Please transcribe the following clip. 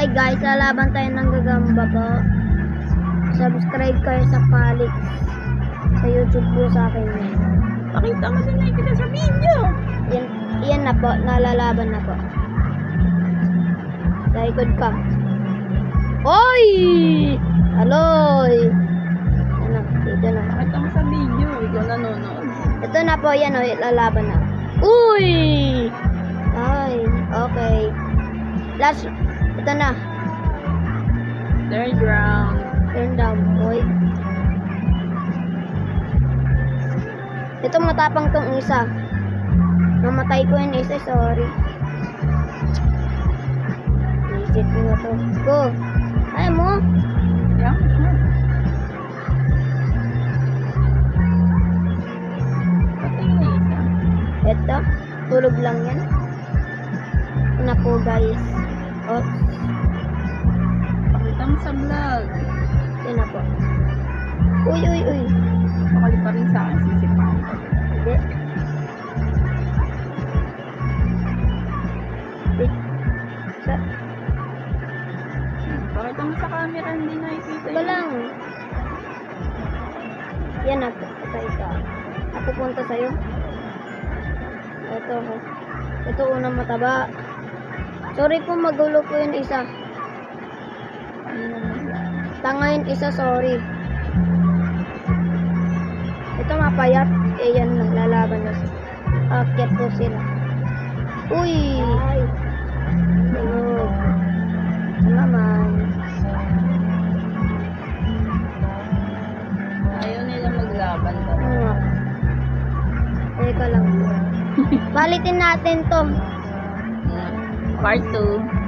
Hi guys, lalaban tayo ng gagamba po. Subscribe kayo sa Palix. Sa YouTube po sa akin. Pakita mo din na kita sa video. Yan na po, nalalaban na po. Sa ikod ka. Oy! Aloy! Ano, dito na. Pakita mo sa video. Ikaw nanonood. Ito na po, yan o, lalaban na. Uy! Ay, okay. Last, ito na. Third round. Turn down, boy. Ito matapang tong isa. Mamatay ko yung isa, sorry. Visit ko na to. Go. Ayaw mo. Yeah. Patay na isa. Ito, tulog lang yan. Na po, guys. Oh, Pakita mo sa vlog. yun na po. Uy, uy, uy. Pakali pa rin sa akin. Sisipahan ko. Hindi. Sa, Pakita mo sa camera. Hindi nakikita ito lang. Yan na po. Ito. Ako punta sa'yo. Ito. Ito unang mataba. Sorry po, magulo po yung isa. Tanga yung isa, sorry. Ito mapayat. Eh, yan na. Lalaban na sila. Akyat po sila. Uy! Hello. Naman. Ayaw nila maglaban daw. Ano? Teka lang. Balitin natin to. Part 2.